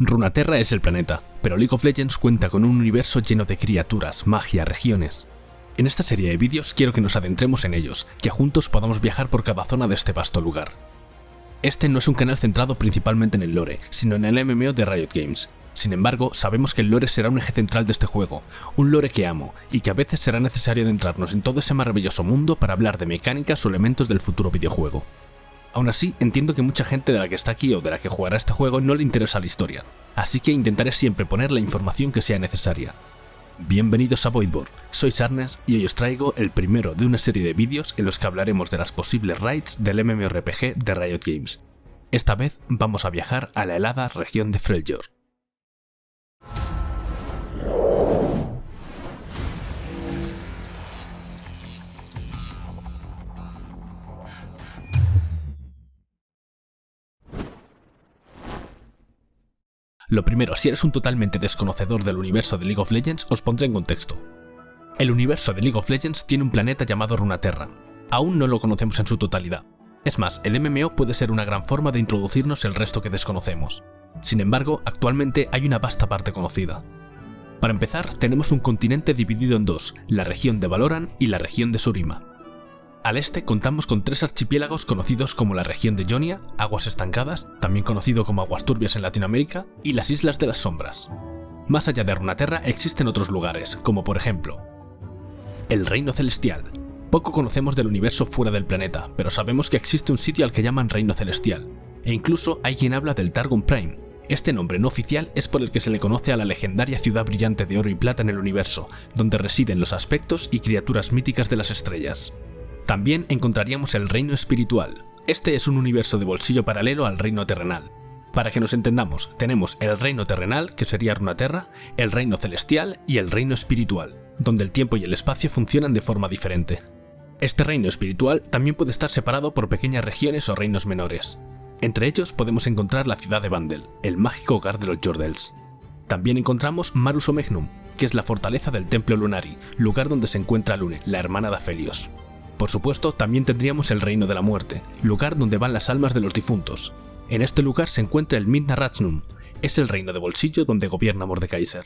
Runeterra es el planeta, pero League of Legends cuenta con un universo lleno de criaturas, magia, regiones. En esta serie de vídeos quiero que nos adentremos en ellos, que juntos podamos viajar por cada zona de este vasto lugar. Este no es un canal centrado principalmente en el lore, sino en el MMO de Riot Games. Sin embargo, sabemos que el lore será un eje central de este juego, un lore que amo, y que a veces será necesario adentrarnos en todo ese maravilloso mundo para hablar de mecánicas o elementos del futuro videojuego. Aún así, entiendo que mucha gente de la que está aquí o de la que jugará este juego no le interesa la historia, así que intentaré siempre poner la información que sea necesaria. Bienvenidos a Voidborn, soy Sarnes y hoy os traigo el primero de una serie de vídeos en los que hablaremos de las posibles raids del MMORPG de Riot Games. Esta vez vamos a viajar a la helada región de Freljord. Lo primero, si eres un totalmente desconocedor del universo de League of Legends, os pondré en contexto. El universo de League of Legends tiene un planeta llamado Runeterra. Aún no lo conocemos en su totalidad. Es más, el MMO puede ser una gran forma de introducirnos el resto que desconocemos. Sin embargo, actualmente hay una vasta parte conocida. Para empezar, tenemos un continente dividido en dos, la región de Valoran y la región de Shurima. Al este contamos con tres archipiélagos conocidos como la región de Jonia, Aguas Estancadas, también conocido como Aguas Turbias en Latinoamérica, y las Islas de las Sombras. Más allá de Runeterra existen otros lugares, como por ejemplo, el Reino Celestial. Poco conocemos del universo fuera del planeta, pero sabemos que existe un sitio al que llaman Reino Celestial, e incluso hay quien habla del Targon Prime. Este nombre no oficial es por el que se le conoce a la legendaria ciudad brillante de oro y plata en el universo, donde residen los aspectos y criaturas míticas de las estrellas. También encontraríamos el Reino Espiritual. Este es un universo de bolsillo paralelo al Reino Terrenal. Para que nos entendamos, tenemos el Reino Terrenal, que sería Runeterra, el Reino Celestial y el Reino Espiritual, donde el tiempo y el espacio funcionan de forma diferente. Este Reino Espiritual también puede estar separado por pequeñas regiones o reinos menores. Entre ellos podemos encontrar la ciudad de Vandel, el mágico hogar de los Yordles. También encontramos Marus Omegnum, que es la fortaleza del Templo Lunari, lugar donde se encuentra Lune, la hermana de Aphelios. Por supuesto, también tendríamos el Reino de la Muerte, lugar donde van las almas de los difuntos. En este lugar se encuentra el Midna-Rathnum, es el reino de bolsillo donde gobierna Mordekaiser.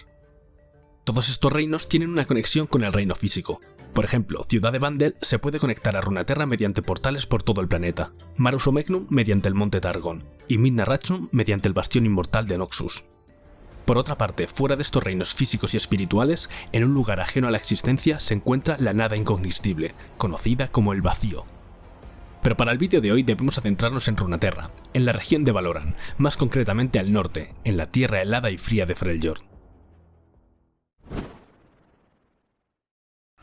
Todos estos reinos tienen una conexión con el reino físico. Por ejemplo, Ciudad de Vandel se puede conectar a Runeterra mediante portales por todo el planeta, Marus Omegnum mediante el monte Targon, y Midna-Rathnum mediante el bastión inmortal de Noxus. Por otra parte, fuera de estos reinos físicos y espirituales, en un lugar ajeno a la existencia se encuentra la nada incognoscible, conocida como el vacío. Pero para el vídeo de hoy debemos centrarnos en Runeterra, en la región de Valoran, más concretamente al norte, en la tierra helada y fría de Freljord.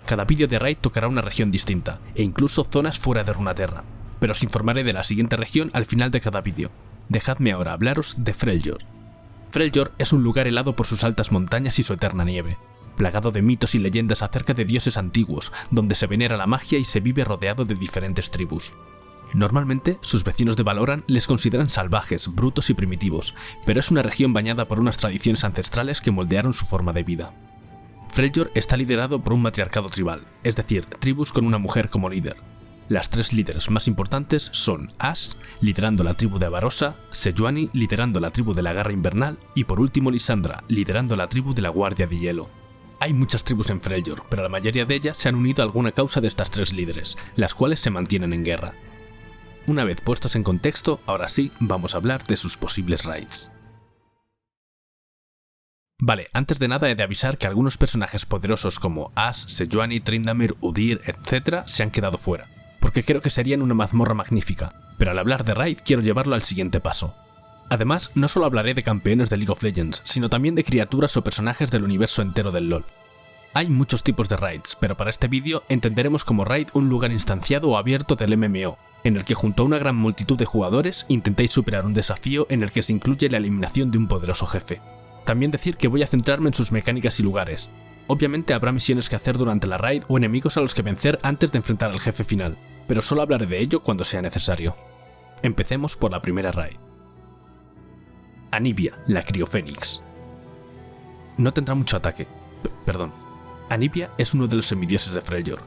Cada vídeo de raid tocará una región distinta, e incluso zonas fuera de Runeterra, pero os informaré de la siguiente región al final de cada vídeo. Dejadme ahora hablaros de Freljord. Freljord es un lugar helado por sus altas montañas y su eterna nieve, plagado de mitos y leyendas acerca de dioses antiguos, donde se venera la magia y se vive rodeado de diferentes tribus. Normalmente, sus vecinos de Valoran les consideran salvajes, brutos y primitivos, pero es una región bañada por unas tradiciones ancestrales que moldearon su forma de vida. Freljord está liderado por un matriarcado tribal, es decir, tribus con una mujer como líder. Las tres líderes más importantes son Ashe, liderando la tribu de Avarosa, Sejuani, liderando la tribu de la Garra Invernal, y por último Lissandra, liderando la tribu de la Guardia de Hielo. Hay muchas tribus en Freljord, pero la mayoría de ellas se han unido a alguna causa de estas tres líderes, las cuales se mantienen en guerra. Una vez puestos en contexto, ahora sí, vamos a hablar de sus posibles raids. Vale, antes de nada he de avisar que algunos personajes poderosos como Ashe, Sejuani, Tryndamere, Udyr, etc. se han quedado fuera, porque creo que serían una mazmorra magnífica, pero al hablar de raid quiero llevarlo al siguiente paso. Además, no solo hablaré de campeones de League of Legends, sino también de criaturas o personajes del universo entero del LoL. Hay muchos tipos de raids, pero para este vídeo entenderemos como raid un lugar instanciado o abierto del MMO, en el que junto a una gran multitud de jugadores intentéis superar un desafío en el que se incluye la eliminación de un poderoso jefe. También decir que voy a centrarme en sus mecánicas y lugares. Obviamente habrá misiones que hacer durante la raid o enemigos a los que vencer antes de enfrentar al jefe final, pero solo hablaré de ello cuando sea necesario. Empecemos por la primera raid. Anivia, la Criofénix. No tendrá mucho ataque. Anivia es uno de los semidioses de Freljord.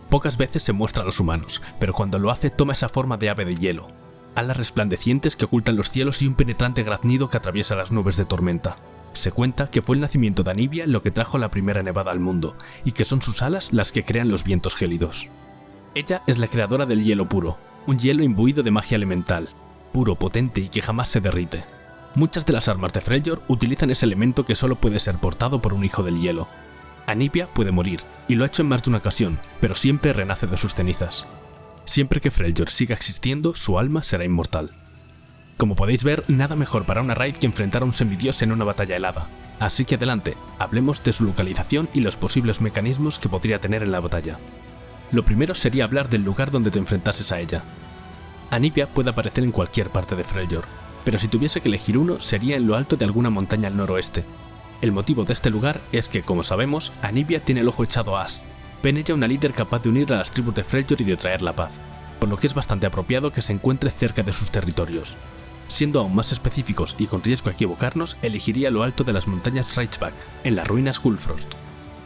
Pocas veces se muestra a los humanos, pero cuando lo hace toma esa forma de ave de hielo. alas resplandecientes que ocultan los cielos y un penetrante graznido que atraviesa las nubes de tormenta. Se cuenta que fue el nacimiento de Anivia lo que trajo la primera nevada al mundo, y que son sus alas las que crean los vientos gélidos. Ella es la creadora del hielo puro, un hielo imbuido de magia elemental, puro, potente y que jamás se derrite. Muchas de las armas de Freljord utilizan ese elemento que solo puede ser portado por un hijo del hielo. Anivia puede morir, y lo ha hecho en más de una ocasión, pero siempre renace de sus cenizas. Siempre que Freljord siga existiendo, su alma será inmortal. Como podéis ver, nada mejor para una raid que enfrentar a un semidios en una batalla helada. Así que adelante, hablemos de su localización y los posibles mecanismos que podría tener en la batalla. Lo primero sería hablar del lugar donde te enfrentases a ella. Anivia puede aparecer en cualquier parte de Freljord, pero si tuviese que elegir uno sería en lo alto de alguna montaña al noroeste. El motivo de este lugar es que, como sabemos, Anivia tiene el ojo echado a Ashe. Ve en ella una líder capaz de unir a las tribus de Freljord y de traer la paz, por lo que es bastante apropiado que se encuentre cerca de sus territorios. Siendo aún más específicos y con riesgo a equivocarnos, elegiría lo alto de las montañas Reichsbach, en las ruinas Gullfrost.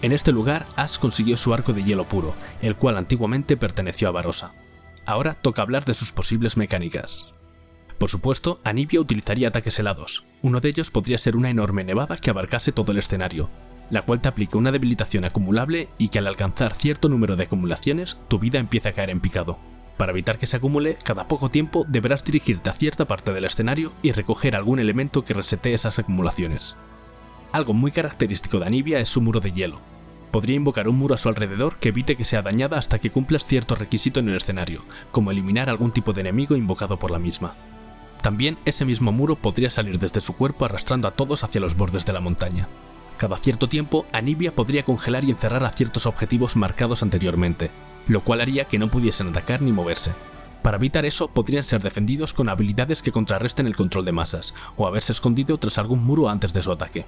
En este lugar, Ashe consiguió su arco de hielo puro, el cual antiguamente perteneció a Barossa. Ahora toca hablar de sus posibles mecánicas. Por supuesto, Anivia utilizaría ataques helados. Uno de ellos podría ser una enorme nevada que abarcase todo el escenario, la cual te aplica una debilitación acumulable y que al alcanzar cierto número de acumulaciones, tu vida empieza a caer en picado. Para evitar que se acumule, cada poco tiempo deberás dirigirte a cierta parte del escenario y recoger algún elemento que resetee esas acumulaciones. Algo muy característico de Anivia es su muro de hielo. Podría invocar un muro a su alrededor que evite que sea dañada hasta que cumplas cierto requisito en el escenario, como eliminar algún tipo de enemigo invocado por la misma. También ese mismo muro podría salir desde su cuerpo arrastrando a todos hacia los bordes de la montaña. Cada cierto tiempo, Anivia podría congelar y encerrar a ciertos objetivos marcados anteriormente, lo cual haría que no pudiesen atacar ni moverse. Para evitar eso, podrían ser defendidos con habilidades que contrarresten el control de masas, o haberse escondido tras algún muro antes de su ataque.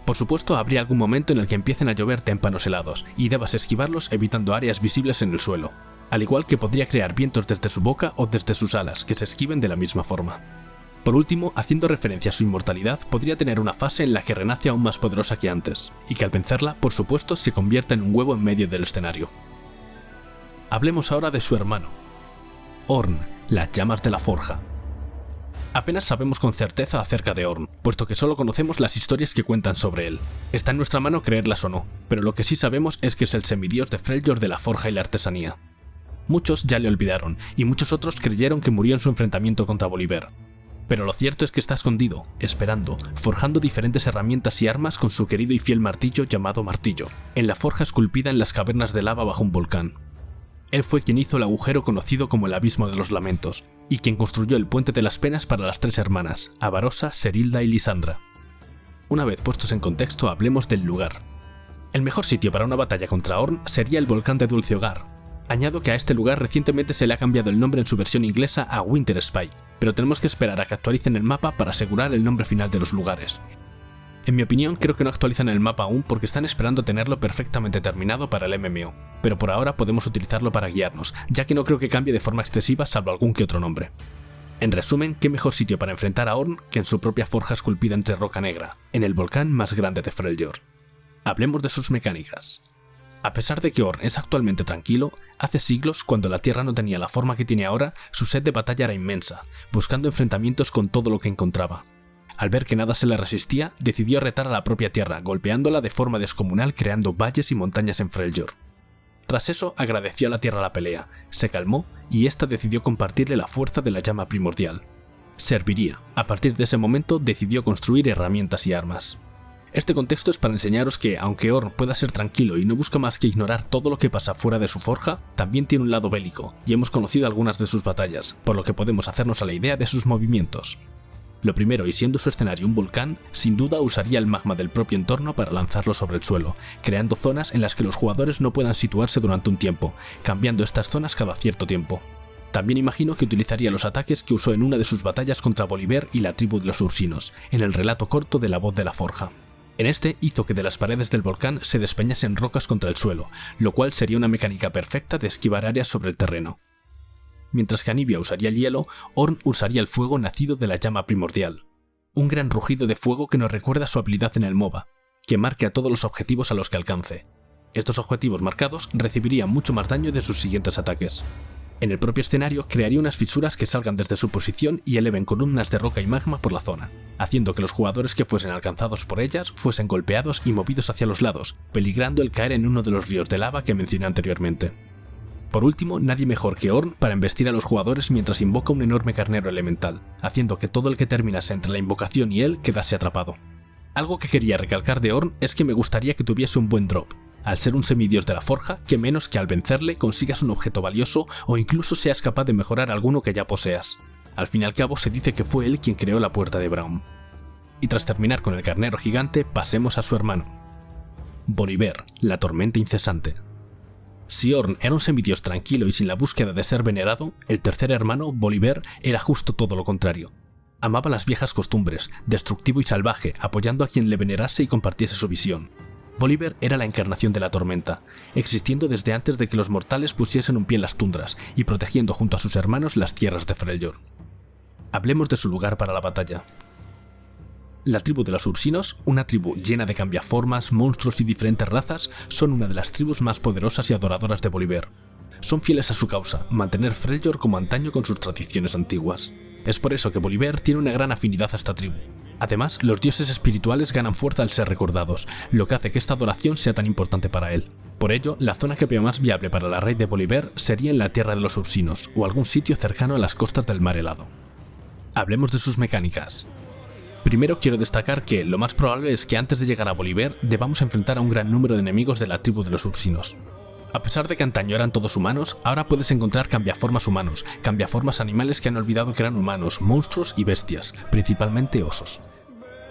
Por supuesto, habría algún momento en el que empiecen a llover témpanos helados, y debas esquivarlos evitando áreas visibles en el suelo, al igual que podría crear vientos desde su boca o desde sus alas que se esquiven de la misma forma. Por último, haciendo referencia a su inmortalidad, podría tener una fase en la que renace aún más poderosa que antes, y que al vencerla, por supuesto, se convierta en un huevo en medio del escenario. Hablemos ahora de su hermano, Ornn, las llamas de la forja. Apenas sabemos con certeza acerca de Ornn, puesto que solo conocemos las historias que cuentan sobre él. Está en nuestra mano creerlas o no, pero lo que sí sabemos es que es el semidios de Freljord de la forja y la artesanía. Muchos ya le olvidaron, y muchos otros creyeron que murió en su enfrentamiento contra Volibear. Pero lo cierto es que está escondido, esperando, forjando diferentes herramientas y armas con su querido y fiel martillo llamado Martillo, en la forja esculpida en las cavernas de lava bajo un volcán. Él fue quien hizo el agujero conocido como el Abismo de los Lamentos, y quien construyó el Puente de las Penas para las tres hermanas, Barossa, Serilda y Lysandra. Una vez puestos en contexto, hablemos del lugar. El mejor sitio para una batalla contra Ornn sería el volcán de Dulce Hogar. Añado que a este lugar recientemente se le ha cambiado el nombre en su versión inglesa a Winter Spike, pero tenemos que esperar a que actualicen el mapa para asegurar el nombre final de los lugares. En mi opinión, creo que no actualizan el mapa aún porque están esperando tenerlo perfectamente terminado para el MMO, pero por ahora podemos utilizarlo para guiarnos, ya que no creo que cambie de forma excesiva salvo algún que otro nombre. En resumen, qué mejor sitio para enfrentar a Ornn que en su propia forja esculpida entre roca negra, en el volcán más grande de Freljord. Hablemos de sus mecánicas. A pesar de que Ornn es actualmente tranquilo, hace siglos, cuando la Tierra no tenía la forma que tiene ahora, su sed de batalla era inmensa, buscando enfrentamientos con todo lo que encontraba. Al ver que nada se le resistía, decidió retar a la propia Tierra, golpeándola de forma descomunal creando valles y montañas en Freljord. Tras eso, agradeció a la Tierra la pelea, se calmó y ésta decidió compartirle la fuerza de la llama primordial. Serviría. A partir de ese momento, decidió construir herramientas y armas. Este contexto es para enseñaros que, aunque Ornn pueda ser tranquilo y no busca más que ignorar todo lo que pasa fuera de su forja, también tiene un lado bélico, y hemos conocido algunas de sus batallas, por lo que podemos hacernos a la idea de sus movimientos. Lo primero, y siendo su escenario un volcán, sin duda usaría el magma del propio entorno para lanzarlo sobre el suelo, creando zonas en las que los jugadores no puedan situarse durante un tiempo, cambiando estas zonas cada cierto tiempo. También imagino que utilizaría los ataques que usó en una de sus batallas contra Volibear y la tribu de los Ursinos, en el relato corto de La Voz de la Forja. En este hizo que de las paredes del volcán se despeñasen rocas contra el suelo, lo cual sería una mecánica perfecta de esquivar áreas sobre el terreno. Mientras que Anivia usaría el hielo, Ornn usaría el fuego nacido de la llama primordial. Un gran rugido de fuego que nos recuerda su habilidad en el MOBA, que marque a todos los objetivos a los que alcance. Estos objetivos marcados recibirían mucho más daño de sus siguientes ataques. En el propio escenario crearía unas fisuras que salgan desde su posición y eleven columnas de roca y magma por la zona, haciendo que los jugadores que fuesen alcanzados por ellas fuesen golpeados y movidos hacia los lados, peligrando el caer en uno de los ríos de lava que mencioné anteriormente. Por último, nadie mejor que Ornn para embestir a los jugadores mientras invoca un enorme carnero elemental, haciendo que todo el que terminase entre la invocación y él quedase atrapado. Algo que quería recalcar de Ornn es que me gustaría que tuviese un buen drop. Al ser un semidios de la forja, que menos que al vencerle consigas un objeto valioso o incluso seas capaz de mejorar alguno que ya poseas. Al fin y al cabo se dice que fue él quien creó la puerta de Braum. Y tras terminar con el carnero gigante, pasemos a su hermano. Volibear, la tormenta incesante. Si Ornn era un semidios tranquilo y sin la búsqueda de ser venerado, el tercer hermano, Volibear, era justo todo lo contrario. Amaba las viejas costumbres, destructivo y salvaje, apoyando a quien le venerase y compartiese su visión. Volibear era la encarnación de la tormenta, existiendo desde antes de que los mortales pusiesen un pie en las tundras y protegiendo junto a sus hermanos las tierras de Freljord. Hablemos de su lugar para la batalla. La tribu de los Ursinos, una tribu llena de cambiaformas, monstruos y diferentes razas, son una de las tribus más poderosas y adoradoras de Volibear. Son fieles a su causa, mantener Freljord como antaño con sus tradiciones antiguas. Es por eso que Volibear tiene una gran afinidad a esta tribu. Además, los dioses espirituales ganan fuerza al ser recordados, lo que hace que esta adoración sea tan importante para él. Por ello, la zona que veo más viable para la raid de Volibear sería en la tierra de los Ursinos, o algún sitio cercano a las costas del Mar Helado. Hablemos de sus mecánicas. Primero quiero destacar que lo más probable es que antes de llegar a Volibear debamos enfrentar a un gran número de enemigos de la tribu de los Ursinos. A pesar de que antaño eran todos humanos, ahora puedes encontrar cambiaformas humanos, cambiaformas animales que han olvidado que eran humanos, monstruos y bestias, principalmente osos.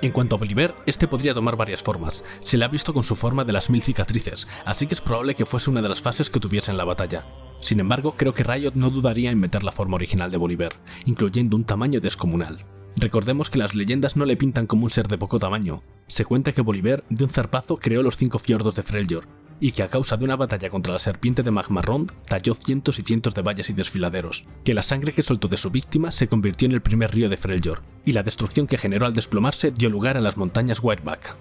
En cuanto a Volibear, este podría tomar varias formas. Se le ha visto con su forma de las 1000 cicatrices, así que es probable que fuese una de las fases que tuviese en la batalla. Sin embargo, creo que Riot no dudaría en meter la forma original de Volibear, incluyendo un tamaño descomunal. Recordemos que las leyendas no le pintan como un ser de poco tamaño. Se cuenta que Volibear de un zarpazo creó los 5 fiordos de Freljord, y que a causa de una batalla contra la serpiente de Magmarond talló cientos y cientos de valles y desfiladeros, que la sangre que soltó de su víctima se convirtió en el primer río de Freljord, y la destrucción que generó al desplomarse dio lugar a las montañas Whiteback.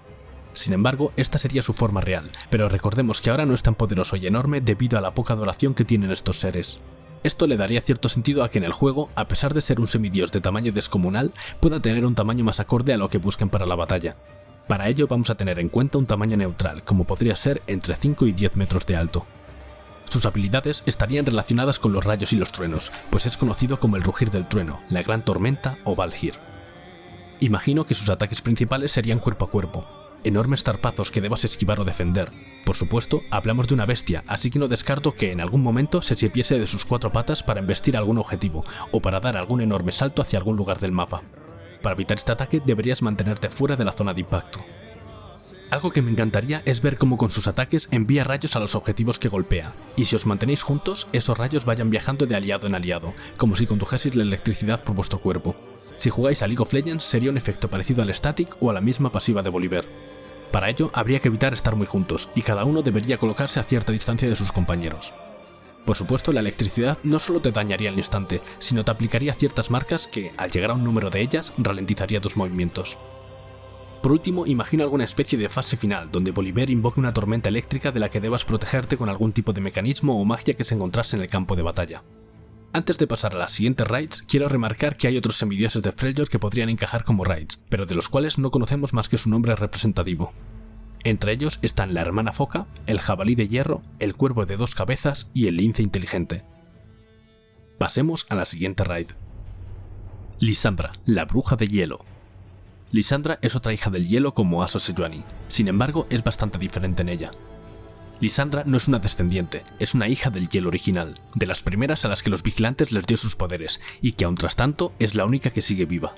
Sin embargo, esta sería su forma real, pero recordemos que ahora no es tan poderoso y enorme debido a la poca adoración que tienen estos seres. Esto le daría cierto sentido a que en el juego, a pesar de ser un semidios de tamaño descomunal, pueda tener un tamaño más acorde a lo que busquen para la batalla. Para ello vamos a tener en cuenta un tamaño neutral, como podría ser entre 5 y 10 metros de alto. Sus habilidades estarían relacionadas con los rayos y los truenos, pues es conocido como el rugir del trueno, la gran tormenta o Valhir. Imagino que sus ataques principales serían cuerpo a cuerpo, enormes zarpazos que debas esquivar o defender. Por supuesto, hablamos de una bestia, así que no descarto que en algún momento se sirviese de sus 4 patas para embestir algún objetivo, o para dar algún enorme salto hacia algún lugar del mapa. Para evitar este ataque deberías mantenerte fuera de la zona de impacto. Algo que me encantaría es ver cómo con sus ataques envía rayos a los objetivos que golpea, y si os mantenéis juntos, esos rayos vayan viajando de aliado en aliado, como si condujeseis la electricidad por vuestro cuerpo. Si jugáis a League of Legends sería un efecto parecido al Static o a la misma pasiva de Volibear. Para ello habría que evitar estar muy juntos, y cada uno debería colocarse a cierta distancia de sus compañeros. Por supuesto, la electricidad no solo te dañaría al instante, sino te aplicaría ciertas marcas que, al llegar a un número de ellas, ralentizaría tus movimientos. Por último, imagino alguna especie de fase final, donde Volibear invoque una tormenta eléctrica de la que debas protegerte con algún tipo de mecanismo o magia que se encontrase en el campo de batalla. Antes de pasar a las siguientes raids, quiero remarcar que hay otros semidioses de Freljord que podrían encajar como raids, pero de los cuales no conocemos más que su nombre representativo. Entre ellos están la hermana foca, el jabalí de hierro, el cuervo de 2 cabezas y el lince inteligente. Pasemos a la siguiente raid. Lysandra, la bruja de hielo. Lysandra es otra hija del hielo como Asa Sejuani, sin embargo es bastante diferente en ella. Lysandra no es una descendiente, es una hija del hielo original, de las primeras a las que los vigilantes les dio sus poderes, y que aun tras tanto es la única que sigue viva.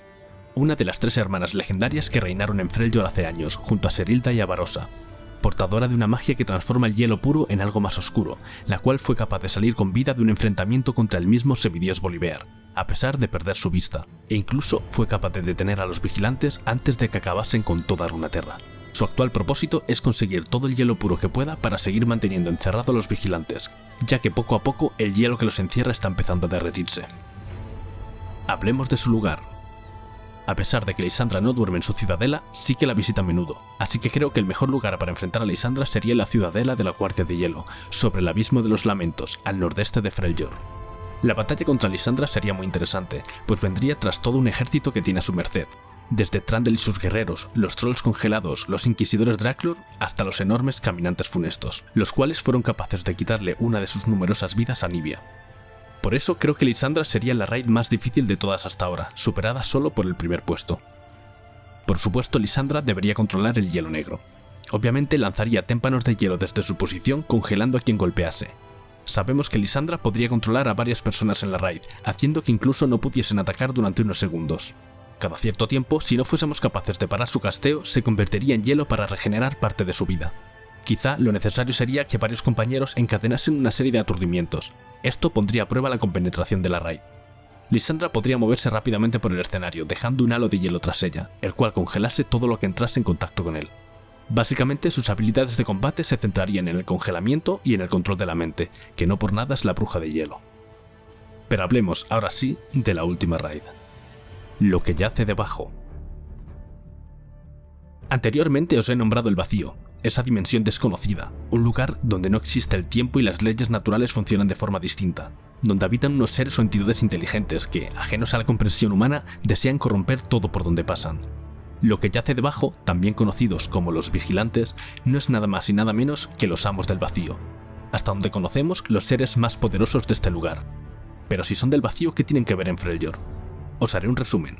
Una de las 3 hermanas legendarias que reinaron en Freljord hace años, junto a Serilda y a Barossa, portadora de una magia que transforma el hielo puro en algo más oscuro, la cual fue capaz de salir con vida de un enfrentamiento contra el mismo semidios Volibear, a pesar de perder su vista, e incluso fue capaz de detener a los vigilantes antes de que acabasen con toda Runaterra. Su actual propósito es conseguir todo el hielo puro que pueda para seguir manteniendo encerrados a los vigilantes, ya que poco a poco el hielo que los encierra está empezando a derretirse. Hablemos de su lugar. A pesar de que Lysandra no duerme en su ciudadela, sí que la visita a menudo, así que creo que el mejor lugar para enfrentar a Lysandra sería la ciudadela de la Guardia de Hielo, sobre el Abismo de los Lamentos, al nordeste de Freljord. La batalla contra Lysandra sería muy interesante, pues vendría tras todo un ejército que tiene a su merced, desde Trandel y sus guerreros, los trolls congelados, los inquisidores Draklor, hasta los enormes caminantes funestos, los cuales fueron capaces de quitarle una de sus numerosas vidas a Nibia. Por eso creo que Lysandra sería la raid más difícil de todas hasta ahora, superada solo por el primer puesto. Por supuesto, Lysandra debería controlar el hielo negro. Obviamente lanzaría témpanos de hielo desde su posición, congelando a quien golpease. Sabemos que Lysandra podría controlar a varias personas en la raid, haciendo que incluso no pudiesen atacar durante unos segundos. Cada cierto tiempo, si no fuésemos capaces de parar su casteo, se convertiría en hielo para regenerar parte de su vida. Quizá lo necesario sería que varios compañeros encadenasen una serie de aturdimientos. Esto pondría a prueba la compenetración de la raid. Lysandra podría moverse rápidamente por el escenario, dejando un halo de hielo tras ella, el cual congelase todo lo que entrase en contacto con él. Básicamente, sus habilidades de combate se centrarían en el congelamiento y en el control de la mente, que no por nada es la bruja de hielo. Pero hablemos, ahora sí, de la última raid. Lo que yace debajo. Anteriormente os he nombrado el vacío, esa dimensión desconocida, un lugar donde no existe el tiempo y las leyes naturales funcionan de forma distinta, donde habitan unos seres o entidades inteligentes que, ajenos a la comprensión humana, desean corromper todo por donde pasan. Lo que yace debajo, también conocidos como los vigilantes, no es nada más y nada menos que los amos del vacío, hasta donde conocemos los seres más poderosos de este lugar. Pero si son del vacío, ¿qué tienen que ver en Freljord? Os haré un resumen.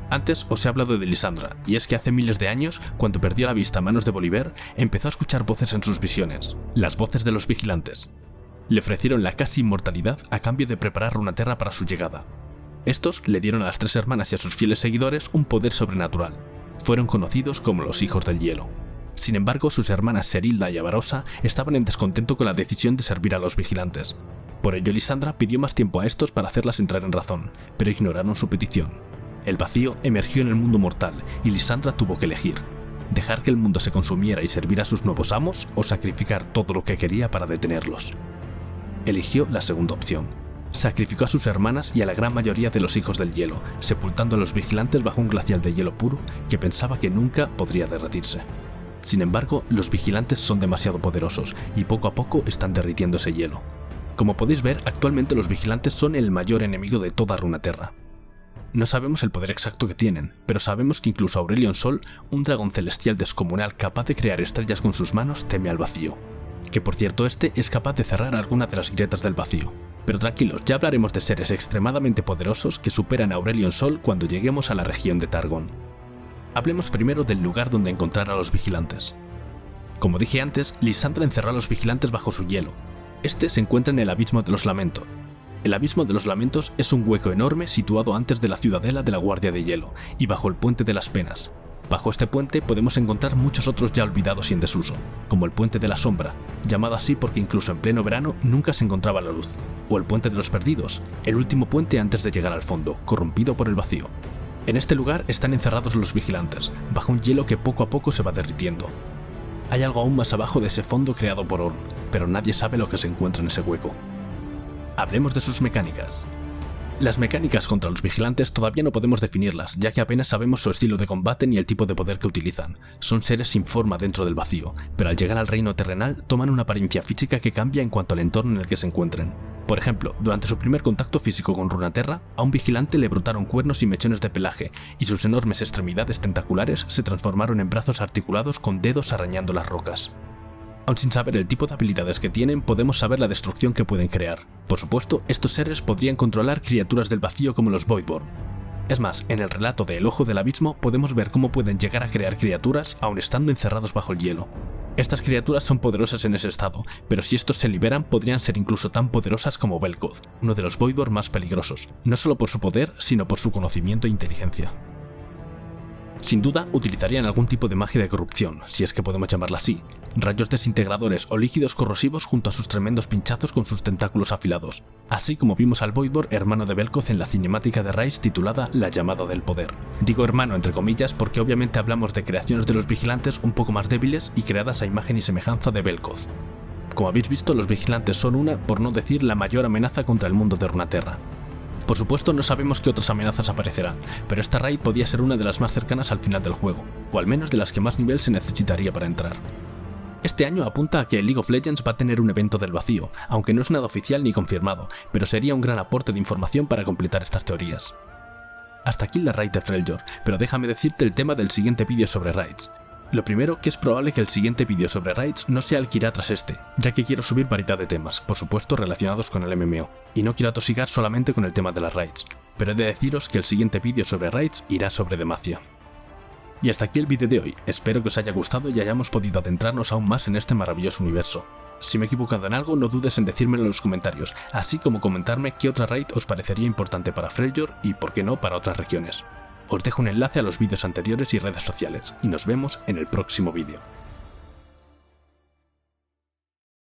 Antes os he hablado de Lysandra, y es que hace miles de años, cuando perdió la vista a manos de Bolívar, empezó a escuchar voces en sus visiones, las voces de los vigilantes. Le ofrecieron la casi inmortalidad a cambio de preparar Runaterra para su llegada. Estos le dieron a las tres hermanas y a sus fieles seguidores un poder sobrenatural. Fueron conocidos como los Hijos del Hielo. Sin embargo, sus hermanas Serilda y Avarosa estaban en descontento con la decisión de servir a los vigilantes. Por ello, Lysandra pidió más tiempo a estos para hacerlas entrar en razón, pero ignoraron su petición. El vacío emergió en el mundo mortal y Lysandra tuvo que elegir: dejar que el mundo se consumiera y servir a sus nuevos amos, o sacrificar todo lo que quería para detenerlos. Eligió la segunda opción. Sacrificó a sus hermanas y a la gran mayoría de los Hijos del Hielo, sepultando a los vigilantes bajo un glacial de hielo puro que pensaba que nunca podría derretirse. Sin embargo, los vigilantes son demasiado poderosos y poco a poco están derritiendo ese hielo. Como podéis ver, actualmente los vigilantes son el mayor enemigo de toda Runaterra. No sabemos el poder exacto que tienen, pero sabemos que incluso Aurelion Sol, un dragón celestial descomunal capaz de crear estrellas con sus manos, teme al vacío. Que por cierto, este es capaz de cerrar alguna de las grietas del vacío. Pero tranquilos, ya hablaremos de seres extremadamente poderosos que superan a Aurelion Sol cuando lleguemos a la región de Targon. Hablemos primero del lugar donde encontrar a los vigilantes. Como dije antes, Lysandra encerró a los vigilantes bajo su hielo. Este se encuentra en el Abismo de los Lamentos. El Abismo de los Lamentos es un hueco enorme situado antes de la ciudadela de la Guardia de Hielo y bajo el Puente de las Penas. Bajo este puente podemos encontrar muchos otros ya olvidados y en desuso, como el Puente de la Sombra, llamado así porque incluso en pleno verano nunca se encontraba la luz, o el Puente de los Perdidos, el último puente antes de llegar al fondo, corrompido por el vacío. En este lugar están encerrados los vigilantes, bajo un hielo que poco a poco se va derritiendo. Hay algo aún más abajo de ese fondo creado por Ornn, pero nadie sabe lo que se encuentra en ese hueco. Hablemos de sus mecánicas. Las mecánicas contra los vigilantes todavía no podemos definirlas, ya que apenas sabemos su estilo de combate ni el tipo de poder que utilizan. Son seres sin forma dentro del vacío, pero al llegar al reino terrenal toman una apariencia física que cambia en cuanto al entorno en el que se encuentren. Por ejemplo, durante su primer contacto físico con Runaterra, a un vigilante le brotaron cuernos y mechones de pelaje, y sus enormes extremidades tentaculares se transformaron en brazos articulados con dedos arañando las rocas. Aun sin saber el tipo de habilidades que tienen, podemos saber la destrucción que pueden crear. Por supuesto, estos seres podrían controlar criaturas del vacío como los Voidborn. Es más, en el relato de El Ojo del Abismo podemos ver cómo pueden llegar a crear criaturas aun estando encerrados bajo el hielo. Estas criaturas son poderosas en ese estado, pero si estos se liberan podrían ser incluso tan poderosas como Vel'Koz, uno de los Voidborn más peligrosos, no solo por su poder, sino por su conocimiento e inteligencia. Sin duda, utilizarían algún tipo de magia de corrupción, si es que podemos llamarla así, rayos desintegradores o líquidos corrosivos junto a sus tremendos pinchazos con sus tentáculos afilados, así como vimos al Voidborn hermano de Vel'Koz en la cinemática de Rise titulada La llamada del poder. Digo hermano entre comillas porque obviamente hablamos de creaciones de los vigilantes un poco más débiles y creadas a imagen y semejanza de Vel'Koz. Como habéis visto, los vigilantes son una, por no decir la mayor amenaza contra el mundo de Runaterra. Por supuesto, no sabemos qué otras amenazas aparecerán, pero esta raid podía ser una de las más cercanas al final del juego, o al menos de las que más nivel se necesitaría para entrar. Este año apunta a que League of Legends va a tener un evento del vacío, aunque no es nada oficial ni confirmado, pero sería un gran aporte de información para completar estas teorías. Hasta aquí la raid de Freljord, pero déjame decirte el tema del siguiente vídeo sobre raids. Lo primero, que es probable que el siguiente vídeo sobre raids no sea el que irá tras este, ya que quiero subir variedad de temas, por supuesto relacionados con el MMO, y no quiero atosigar solamente con el tema de las raids, pero he de deciros que el siguiente vídeo sobre raids irá sobre Demacia. Y hasta aquí el vídeo de hoy, espero que os haya gustado y hayamos podido adentrarnos aún más en este maravilloso universo. Si me he equivocado en algo, no dudes en decírmelo en los comentarios, así como comentarme qué otra raid os parecería importante para Freljord y, por qué no, para otras regiones. Os dejo un enlace a los vídeos anteriores y redes sociales, y nos vemos en el próximo vídeo.